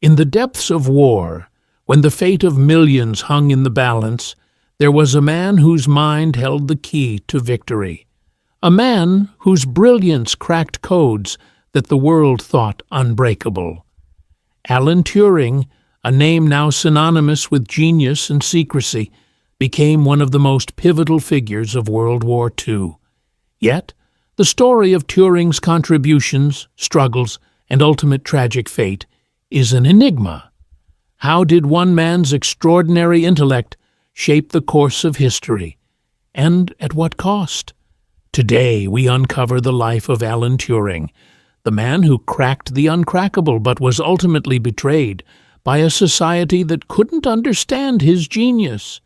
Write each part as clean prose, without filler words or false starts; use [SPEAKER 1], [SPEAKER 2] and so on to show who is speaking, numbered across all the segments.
[SPEAKER 1] In the depths of war, when the fate of millions hung in the balance, there was a man whose mind held the key to victory. A man whose brilliance cracked codes that the world thought unbreakable. Alan Turing, a name now synonymous with genius and secrecy, became one of the most pivotal figures of World War II. Yet, the story of Turing's contributions, struggles, and ultimate tragic fate is an enigma. How did one man's extraordinary intellect shape the course of history? And at what cost? Today we uncover the life of Alan Turing, the man who cracked the uncrackable but was ultimately betrayed by a society that couldn't understand his genius.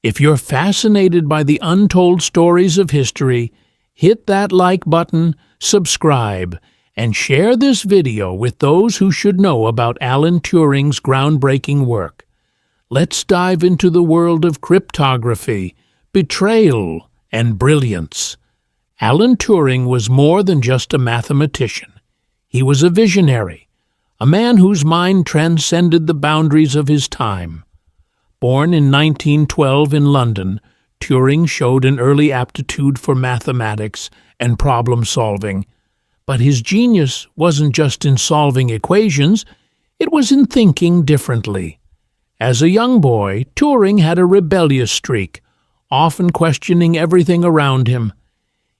[SPEAKER 1] If you're fascinated by the untold stories of history, hit that like button, subscribe, and share this video with those who should know about Alan Turing's groundbreaking work. Let's dive into the world of cryptography, betrayal, and brilliance. Alan Turing was more than just a mathematician. He was a visionary, a man whose mind transcended the boundaries of his time. Born in 1912 in London, Turing showed an early aptitude for mathematics and problem-solving. But his genius wasn't just in solving equations, it was in thinking differently. As a young boy, Turing had a rebellious streak, often questioning everything around him.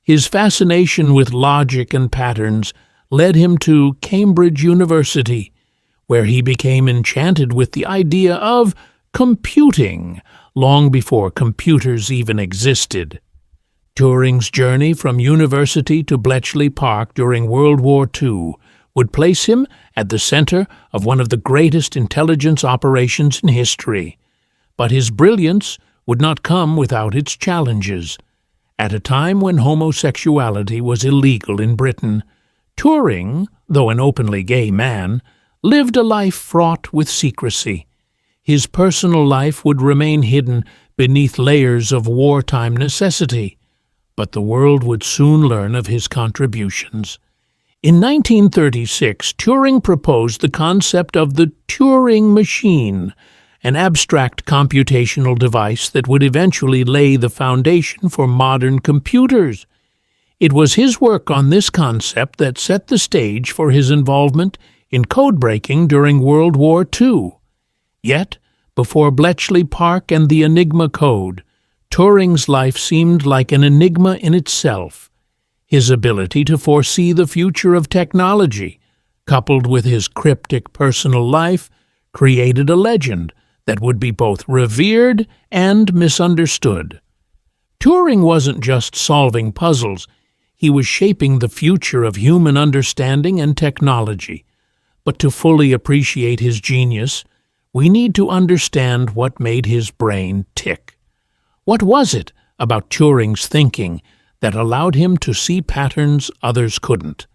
[SPEAKER 1] His fascination with logic and patterns led him to Cambridge University, where he became enchanted with the idea of computing, long before computers even existed. Turing's journey from university to Bletchley Park during World War II would place him at the center of one of the greatest intelligence operations in history. But his brilliance would not come without its challenges. At a time when homosexuality was illegal in Britain, Turing, though an openly gay man, lived a life fraught with secrecy. His personal life would remain hidden beneath layers of wartime necessity, but the world would soon learn of his contributions. In 1936, Turing proposed the concept of the Turing machine, an abstract computational device that would eventually lay the foundation for modern computers. It was his work on this concept that set the stage for his involvement in codebreaking during World War II. Yet, before Bletchley Park and the Enigma code, Turing's life seemed like an enigma in itself. His ability to foresee the future of technology, coupled with his cryptic personal life, created a legend that would be both revered and misunderstood. Turing wasn't just solving puzzles, he was shaping the future of human understanding and technology. But to fully appreciate his genius, we need to understand what made his brain tick. What was it about Turing's thinking that allowed him to see patterns others couldn't?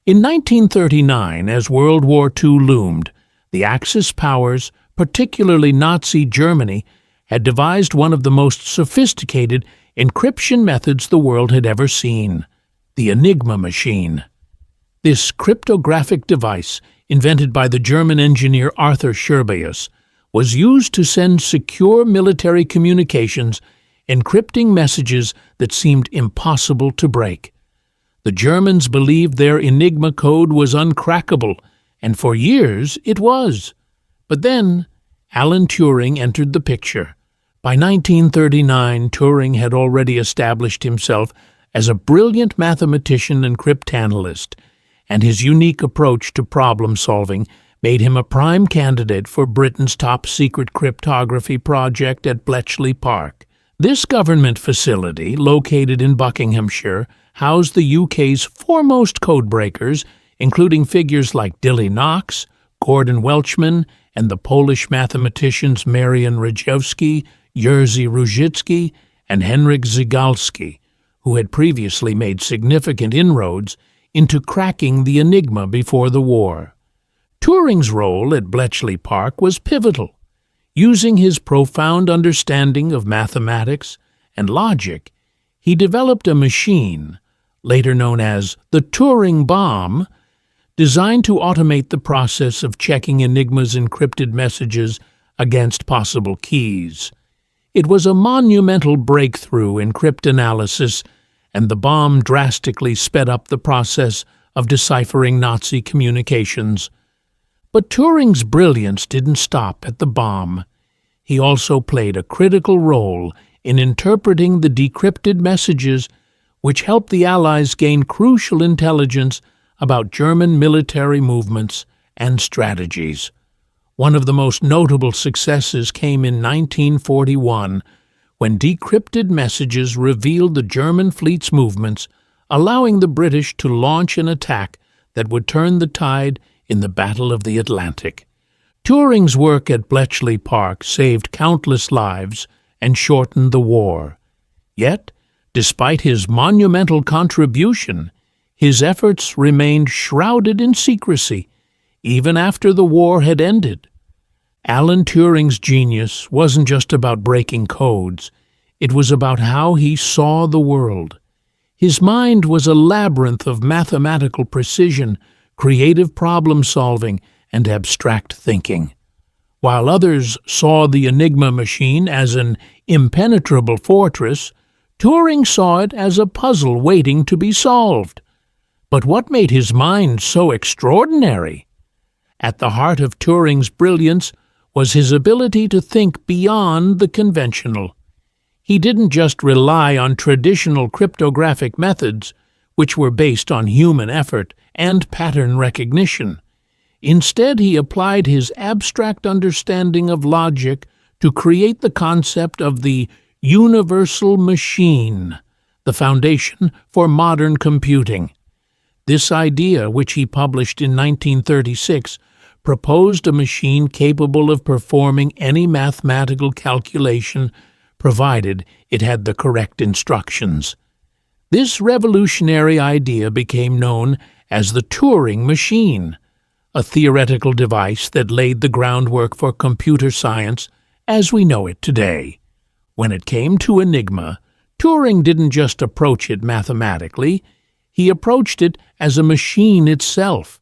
[SPEAKER 1] In 1939, as World War II loomed, the Axis powers, particularly Nazi Germany, had devised one of the most sophisticated encryption methods the world had ever seen, the Enigma machine. This cryptographic device, invented by the German engineer Arthur Scherbius, was used to send secure military communications, encrypting messages that seemed impossible to break. The Germans believed their Enigma code was uncrackable, and for years it was. But then, Alan Turing entered the picture. By 1939, Turing had already established himself as a brilliant mathematician and cryptanalyst, and his unique approach to problem-solving made him a prime candidate for Britain's top-secret cryptography project at Bletchley Park. This government facility, located in Buckinghamshire, housed the UK's foremost codebreakers, including figures like Dilly Knox, Gordon Welchman, and the Polish mathematicians Marian Rejewski, Jerzy Różycki, and Henryk Zygalski, who had previously made significant inroads into cracking the Enigma before the war. Turing's role at Bletchley Park was pivotal. Using his profound understanding of mathematics and logic, he developed a machine, later known as the Turing bomb, designed to automate the process of checking Enigma's encrypted messages against possible keys. It was a monumental breakthrough in cryptanalysis, and the bomb drastically sped up the process of deciphering Nazi communications. But Turing's brilliance didn't stop at the bomb. He also played a critical role in interpreting the decrypted messages, which helped the Allies gain crucial intelligence about German military movements and strategies. One of the most notable successes came in 1941, when decrypted messages revealed the German fleet's movements, allowing the British to launch an attack that would turn the tide in the Battle of the Atlantic. Turing's work at Bletchley Park saved countless lives and shortened the war. Yet, despite his monumental contribution, his efforts remained shrouded in secrecy, even after the war had ended. Alan Turing's genius wasn't just about breaking codes, it was about how he saw the world. His mind was a labyrinth of mathematical precision, creative problem-solving, and abstract thinking. While others saw the Enigma machine as an impenetrable fortress, Turing saw it as a puzzle waiting to be solved. But what made his mind so extraordinary? At the heart of Turing's brilliance was his ability to think beyond the conventional. He didn't just rely on traditional cryptographic methods, which were based on human effort and pattern recognition. Instead, he applied his abstract understanding of logic to create the concept of the universal machine, the foundation for modern computing. This idea, which he published in 1936, proposed a machine capable of performing any mathematical calculation provided it had the correct instructions. This revolutionary idea became known as the Turing machine, a theoretical device that laid the groundwork for computer science as we know it today. When it came to Enigma, Turing didn't just approach it mathematically, he approached it as a machine itself.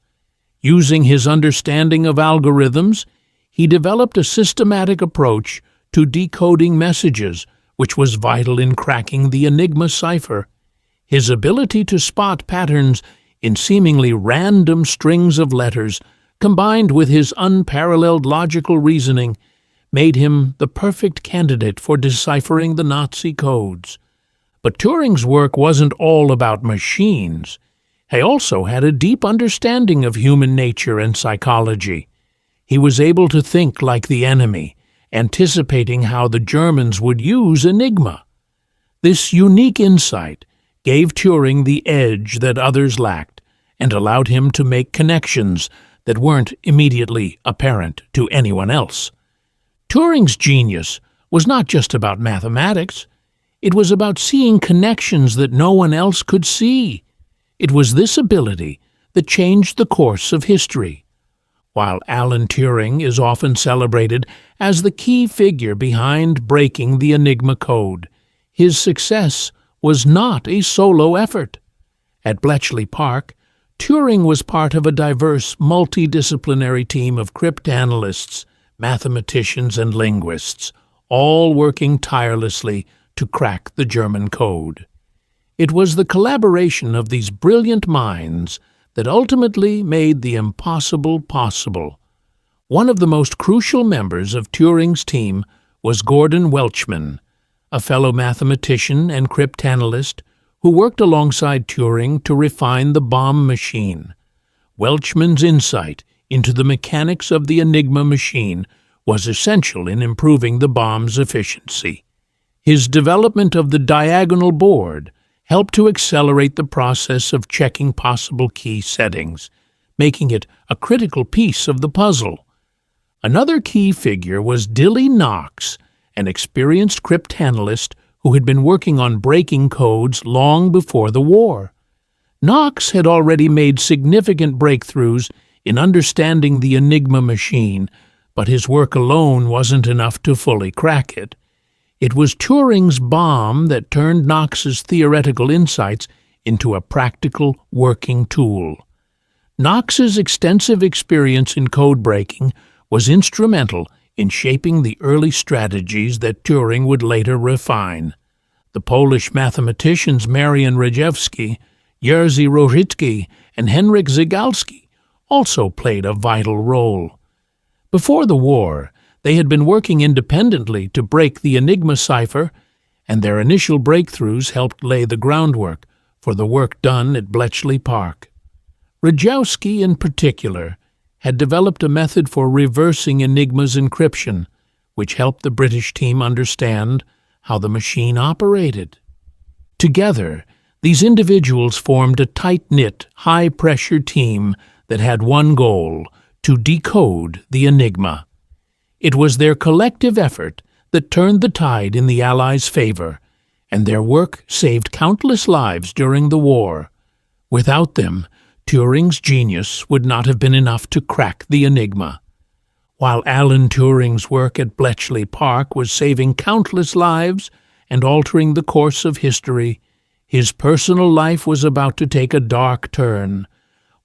[SPEAKER 1] Using his understanding of algorithms, he developed a systematic approach to decoding messages, which was vital in cracking the Enigma cipher. His ability to spot patterns in seemingly random strings of letters, combined with his unparalleled logical reasoning, made him the perfect candidate for deciphering the Nazi codes. But Turing's work wasn't all about machines. He also had a deep understanding of human nature and psychology. He was able to think like the enemy, anticipating how the Germans would use Enigma. This unique insight gave Turing the edge that others lacked and allowed him to make connections that weren't immediately apparent to anyone else. Turing's genius was not just about mathematics. It was about seeing connections that no one else could see. It was this ability that changed the course of history. While Alan Turing is often celebrated as the key figure behind breaking the Enigma code, his success was not a solo effort. At Bletchley Park, Turing was part of a diverse, multidisciplinary team of cryptanalysts, mathematicians, and linguists, all working tirelessly to crack the German code. It was the collaboration of these brilliant minds that ultimately made the impossible possible. One of the most crucial members of Turing's team was Gordon Welchman, a fellow mathematician and cryptanalyst who worked alongside Turing to refine the bomb machine. Welchman's insight into the mechanics of the Enigma machine was essential in improving the bomb's efficiency. His development of the diagonal board helped to accelerate the process of checking possible key settings, making it a critical piece of the puzzle. Another key figure was Dilly Knox, an experienced cryptanalyst who had been working on breaking codes long before the war. Knox had already made significant breakthroughs in understanding the Enigma machine, but his work alone wasn't enough to fully crack it. It was Turing's bomb that turned Knox's theoretical insights into a practical working tool. Knox's extensive experience in code breaking was instrumental in shaping the early strategies that Turing would later refine. The Polish mathematicians Marian Rejewski, Jerzy Roricki, and Henryk Zygalski also played a vital role. Before the war, they had been working independently to break the Enigma cipher, and their initial breakthroughs helped lay the groundwork for the work done at Bletchley Park. Rejewski, in particular, had developed a method for reversing Enigma's encryption, which helped the British team understand how the machine operated. Together, these individuals formed a tight-knit, high-pressure team that had one goal: to decode the Enigma. It was their collective effort that turned the tide in the Allies' favor, and their work saved countless lives during the war. Without them, Turing's genius would not have been enough to crack the Enigma. While Alan Turing's work at Bletchley Park was saving countless lives and altering the course of history, his personal life was about to take a dark turn,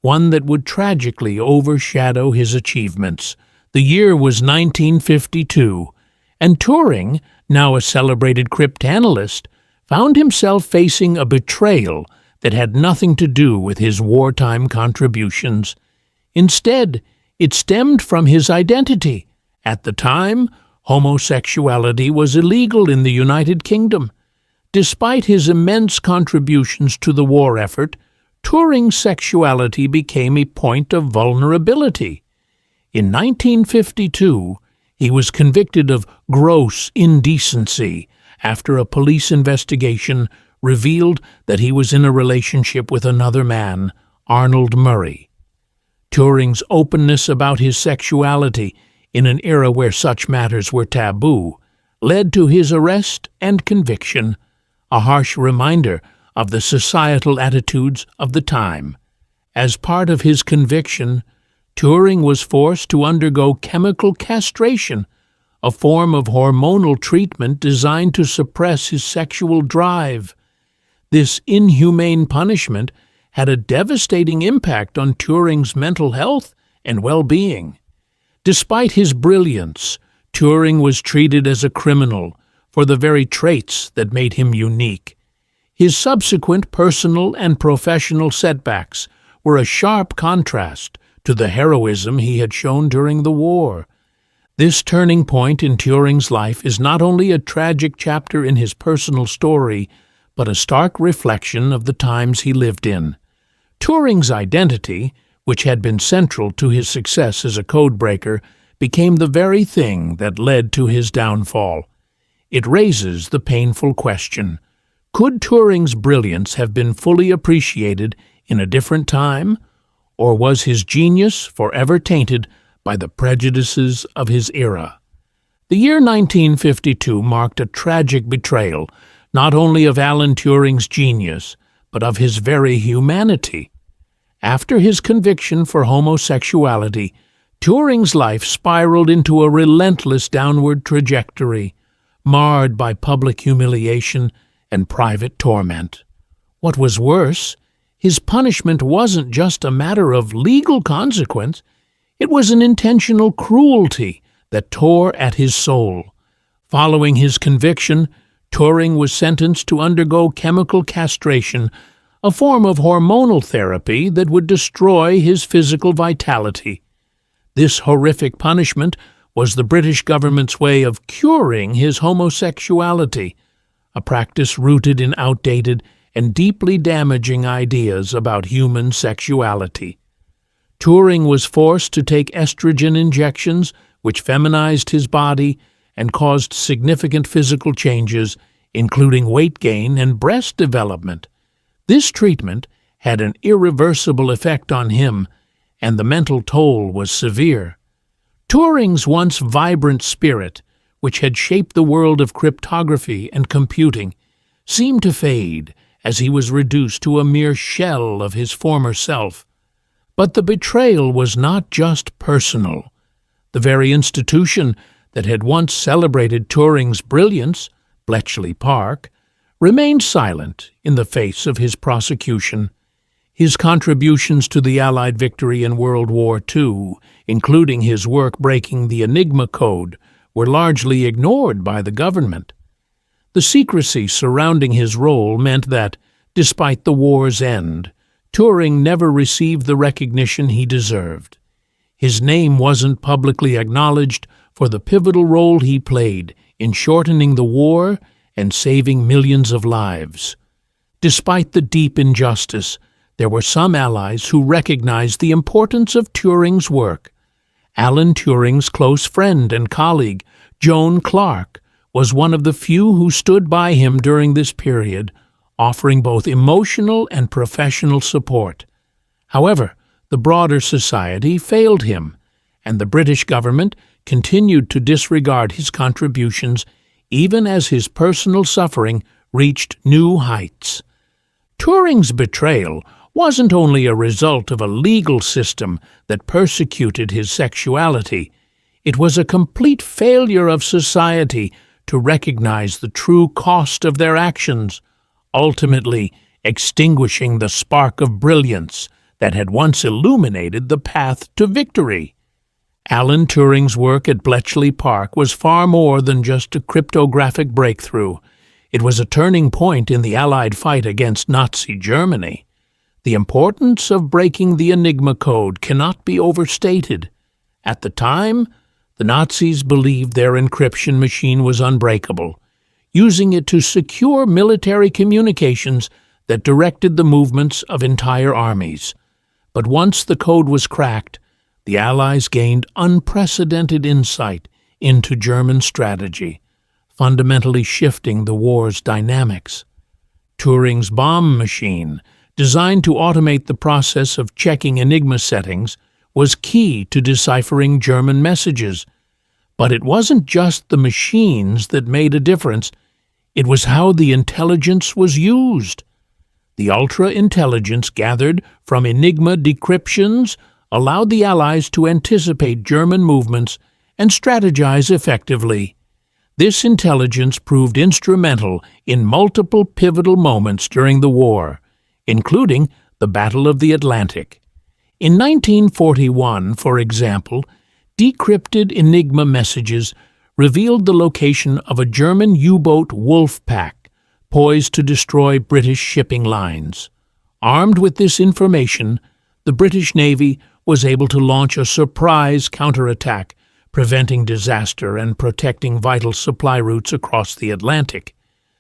[SPEAKER 1] one that would tragically overshadow his achievements. The year was 1952, and Turing, now a celebrated cryptanalyst, found himself facing a betrayal that had nothing to do with his wartime contributions. Instead, it stemmed from his identity. At the time, homosexuality was illegal in the United Kingdom. Despite his immense contributions to the war effort, Turing's sexuality became a point of vulnerability. In 1952, he was convicted of gross indecency after a police investigation revealed that he was in a relationship with another man, Arnold Murray. Turing's openness about his sexuality in an era where such matters were taboo led to his arrest and conviction, a harsh reminder of the societal attitudes of the time. As part of his conviction, Turing was forced to undergo chemical castration, a form of hormonal treatment designed to suppress his sexual drive. This inhumane punishment had a devastating impact on Turing's mental health and well-being. Despite his brilliance, Turing was treated as a criminal for the very traits that made him unique. His subsequent personal and professional setbacks were a sharp contrast to the heroism he had shown during the war. This turning point in Turing's life is not only a tragic chapter in his personal story, but a stark reflection of the times he lived in. Turing's identity, which had been central to his success as a codebreaker, became the very thing that led to his downfall. It raises the painful question: could Turing's brilliance have been fully appreciated in a different time, or was his genius forever tainted by the prejudices of his era? The year 1952 marked a tragic betrayal, not only of Alan Turing's genius, but of his very humanity. After his conviction for homosexuality, Turing's life spiraled into a relentless downward trajectory, marred by public humiliation and private torment. What was worse, his punishment wasn't just a matter of legal consequence, it was an intentional cruelty that tore at his soul. Following his conviction, Turing was sentenced to undergo chemical castration, a form of hormonal therapy that would destroy his physical vitality. This horrific punishment was the British government's way of curing his homosexuality, a practice rooted in outdated and deeply damaging ideas about human sexuality. Turing was forced to take estrogen injections, which feminized his body and caused significant physical changes, including weight gain and breast development. This treatment had an irreversible effect on him, and the mental toll was severe. Turing's once vibrant spirit, which had shaped the world of cryptography and computing, seemed to fade as he was reduced to a mere shell of his former self. But the betrayal was not just personal. The very institution that had once celebrated Turing's brilliance, Bletchley Park, remained silent in the face of his prosecution. His contributions to the Allied victory in World War II, including his work breaking the Enigma code, were largely ignored by the government. The secrecy surrounding his role meant that, despite the war's end, Turing never received the recognition he deserved. His name wasn't publicly acknowledged for the pivotal role he played in shortening the war and saving millions of lives. Despite the deep injustice, there were some allies who recognized the importance of Turing's work. Alan Turing's close friend and colleague, Joan Clark, was one of the few who stood by him during this period, offering both emotional and professional support. However, the broader society failed him, and the British government continued to disregard his contributions even as his personal suffering reached new heights. Turing's betrayal wasn't only a result of a legal system that persecuted his sexuality, it was a complete failure of society to recognize the true cost of their actions, ultimately extinguishing the spark of brilliance that had once illuminated the path to victory. Alan Turing's work at Bletchley Park was far more than just a cryptographic breakthrough. It was a turning point in the Allied fight against Nazi Germany. The importance of breaking the Enigma code cannot be overstated. At the time, the Nazis believed their encryption machine was unbreakable, using it to secure military communications that directed the movements of entire armies. But once the code was cracked, the Allies gained unprecedented insight into German strategy, fundamentally shifting the war's dynamics. Turing's bomb machine, designed to automate the process of checking Enigma settings, was key to deciphering German messages. But it wasn't just the machines that made a difference, it was how the intelligence was used. The ultra-intelligence gathered from Enigma decryptions allowed the Allies to anticipate German movements and strategize effectively. This intelligence proved instrumental in multiple pivotal moments during the war, including the Battle of the Atlantic. In 1941, for example, decrypted Enigma messages revealed the location of a German U-boat wolf pack poised to destroy British shipping lines. Armed with this information, the British Navy was able to launch a surprise counterattack, preventing disaster and protecting vital supply routes across the Atlantic.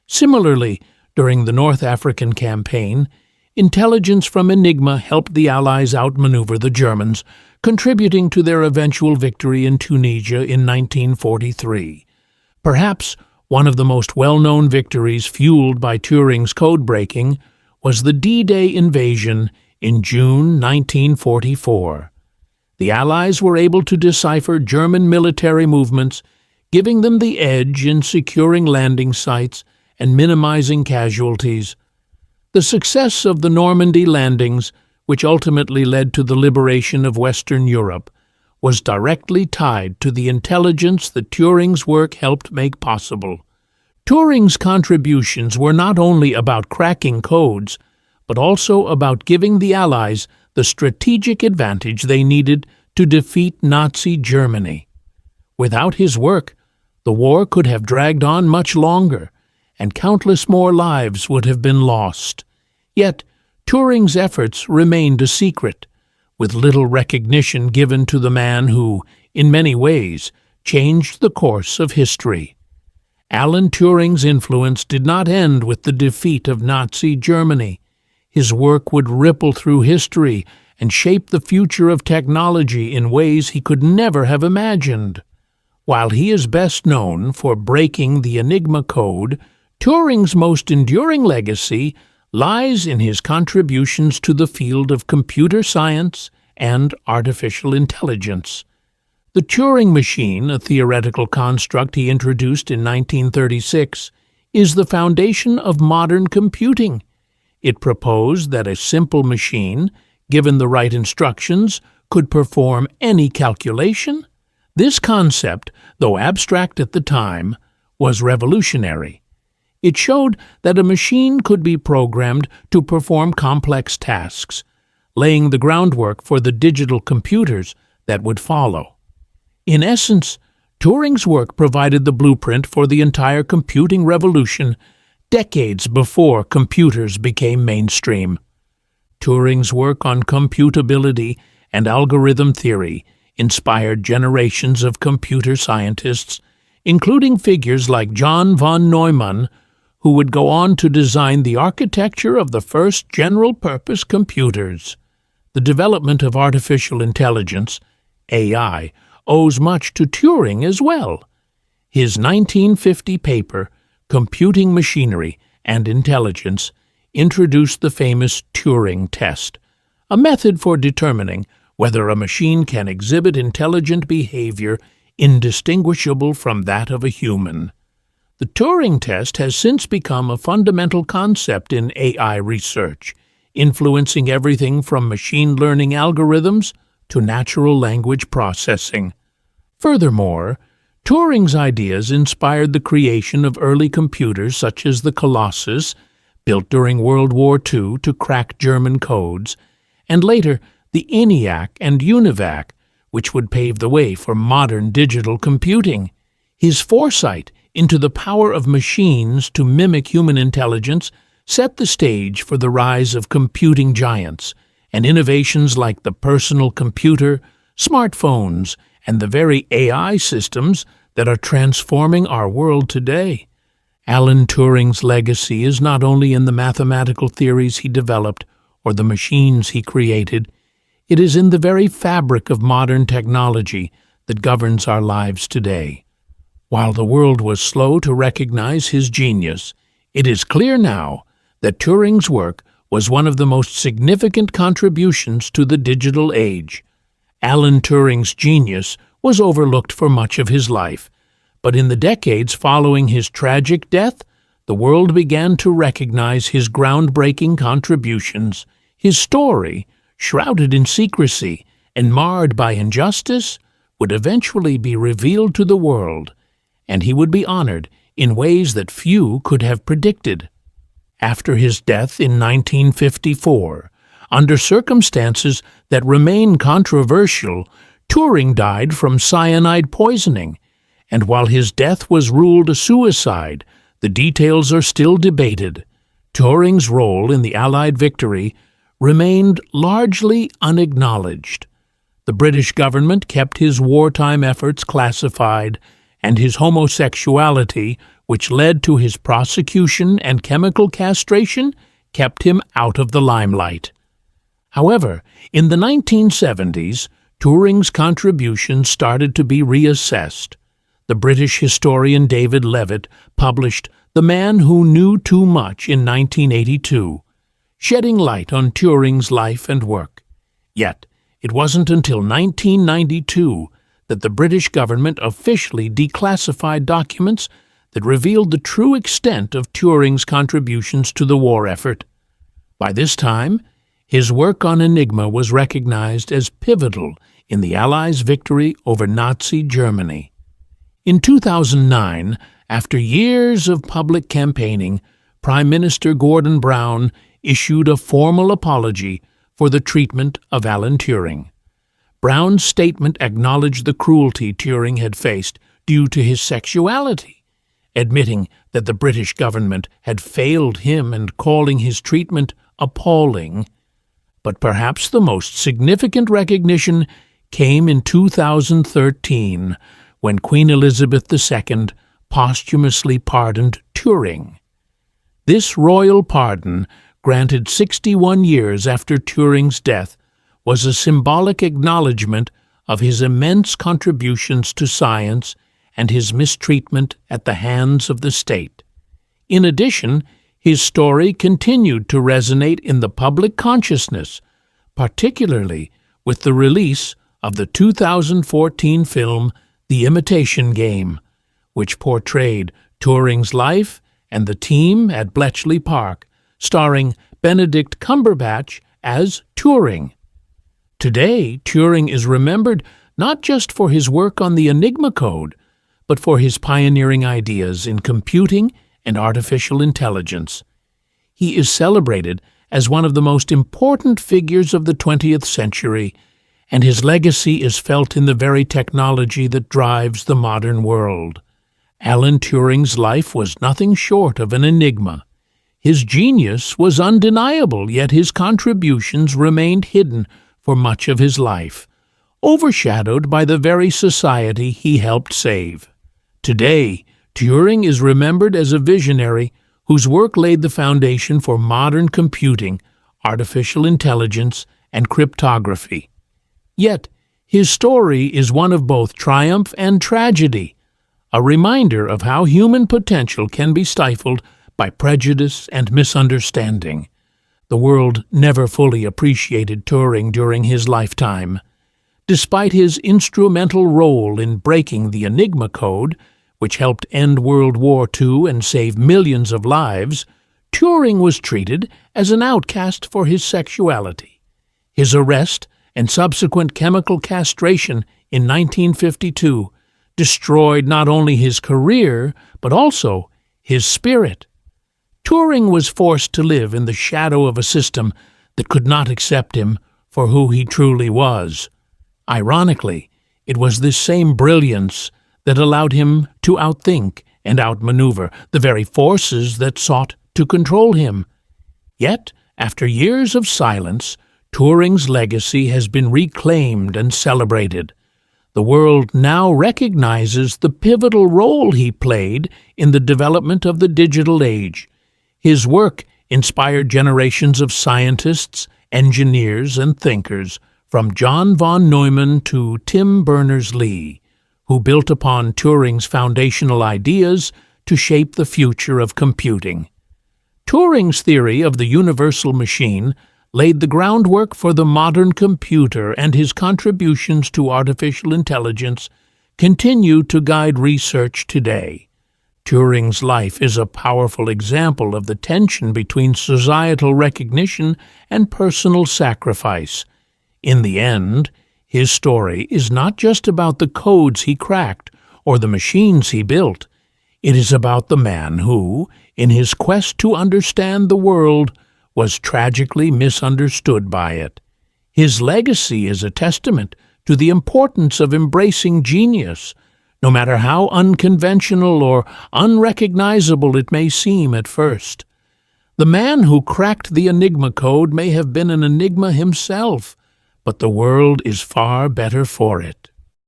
[SPEAKER 1] Similarly, during the North African campaign, intelligence from Enigma helped the Allies outmaneuver the Germans, contributing to their eventual victory in Tunisia in 1943. Perhaps one of the most well-known victories fueled by Turing's code-breaking was the D-Day invasion in June 1944. The Allies were able to decipher German military movements, giving them the edge in securing landing sites and minimizing casualties. The success of the Normandy landings, which ultimately led to the liberation of Western Europe, was directly tied to the intelligence that Turing's work helped make possible. Turing's contributions were not only about cracking codes, but also about giving the Allies the strategic advantage they needed to defeat Nazi Germany. Without his work, the war could have dragged on much longer, and countless more lives would have been lost. Yet, Turing's efforts remained a secret, with little recognition given to the man who, in many ways, changed the course of history. Alan Turing's influence did not end with the defeat of Nazi Germany. His work would ripple through history and shape the future of technology in ways he could never have imagined. While he is best known for breaking the Enigma code, Turing's most enduring legacy lies in his contributions to the field of computer science and artificial intelligence. The Turing machine, a theoretical construct he introduced in 1936, is the foundation of modern computing. It proposed that a simple machine, given the right instructions, could perform any calculation. This concept, though abstract at the time, was revolutionary. It showed that a machine could be programmed to perform complex tasks, laying the groundwork for the digital computers that would follow. In essence, Turing's work provided the blueprint for the entire computing revolution decades before computers became mainstream. Turing's work on computability and algorithm theory inspired generations of computer scientists, including figures like John von Neumann, who would go on to design the architecture of the first general-purpose computers. The development of artificial intelligence, AI, owes much to Turing as well. His 1950 paper, Computing Machinery and Intelligence, introduced the famous Turing test, a method for determining whether a machine can exhibit intelligent behavior indistinguishable from that of a human. The Turing test has since become a fundamental concept in AI research, influencing everything from machine learning algorithms to natural language processing. Furthermore, Turing's ideas inspired the creation of early computers such as the Colossus, built during World War II to crack German codes, and later the ENIAC and UNIVAC, which would pave the way for modern digital computing. His foresight into the power of machines to mimic human intelligence set the stage for the rise of computing giants and innovations like the personal computer, smartphones, and the very AI systems that are transforming our world today. Alan Turing's legacy is not only in the mathematical theories he developed or the machines he created, it is in the very fabric of modern technology that governs our lives today. While the world was slow to recognize his genius, it is clear now that Turing's work was one of the most significant contributions to the digital age. Alan Turing's genius was overlooked for much of his life, but in the decades following his tragic death, the world began to recognize his groundbreaking contributions. His story, shrouded in secrecy and marred by injustice, would eventually be revealed to the world, and he would be honored in ways that few could have predicted. After his death in 1954, under circumstances that remain controversial, Turing died from cyanide poisoning, and while his death was ruled a suicide, the details are still debated. Turing's role in the Allied victory remained largely unacknowledged. The British government kept his wartime efforts classified, and his homosexuality, which led to his prosecution and chemical castration, kept him out of the limelight. However, in the 1970s, Turing's contributions started to be reassessed. The British historian David Levitt published The Man Who Knew Too Much in 1982, shedding light on Turing's life and work. Yet, it wasn't until 1992 that the British government officially declassified documents that revealed the true extent of Turing's contributions to the war effort. By this time, his work on Enigma was recognized as pivotal in the Allies' victory over Nazi Germany. In 2009, after years of public campaigning, Prime Minister Gordon Brown issued a formal apology for the treatment of Alan Turing. Brown's statement acknowledged the cruelty Turing had faced due to his sexuality, admitting that the British government had failed him and calling his treatment appalling. But perhaps the most significant recognition came in 2013, when Queen Elizabeth II posthumously pardoned Turing. This royal pardon, granted 61 years after Turing's death, was a symbolic acknowledgement of his immense contributions to science and his mistreatment at the hands of the state. In addition, his story continued to resonate in the public consciousness, particularly with the release of the 2014 film The Imitation Game, which portrayed Turing's life and the team at Bletchley Park, starring Benedict Cumberbatch as Turing. Today, Turing is remembered not just for his work on the Enigma code, but for his pioneering ideas in computing and artificial intelligence. He is celebrated as one of the most important figures of the 20th century, and his legacy is felt in the very technology that drives the modern world. Alan Turing's life was nothing short of an enigma. His genius was undeniable, yet his contributions remained hidden for much of his life, overshadowed by the very society he helped save. Today, Turing is remembered as a visionary whose work laid the foundation for modern computing, artificial intelligence, and cryptography. Yet, his story is one of both triumph and tragedy, a reminder of how human potential can be stifled by prejudice and misunderstanding. The world never fully appreciated Turing during his lifetime. Despite his instrumental role in breaking the Enigma code, which helped end World War II and save millions of lives, Turing was treated as an outcast for his sexuality. His arrest and subsequent chemical castration in 1952 destroyed not only his career, but also his spirit. Turing was forced to live in the shadow of a system that could not accept him for who he truly was. Ironically, it was this same brilliance that allowed him to outthink and outmaneuver the very forces that sought to control him. Yet, after years of silence, Turing's legacy has been reclaimed and celebrated. The world now recognizes the pivotal role he played in the development of the digital age. His work inspired generations of scientists, engineers, and thinkers, from John von Neumann to Tim Berners-Lee, who built upon Turing's foundational ideas to shape the future of computing. Turing's theory of the universal machine laid the groundwork for the modern computer, and his contributions to artificial intelligence continue to guide research today. Turing's life is a powerful example of the tension between societal recognition and personal sacrifice. In the end, his story is not just about the codes he cracked or the machines he built. It is about the man who, in his quest to understand the world, was tragically misunderstood by it. His legacy is a testament to the importance of embracing genius, no matter how unconventional or unrecognizable it may seem at first. The man who cracked the Enigma code may have been an enigma himself, but the world is far better for it.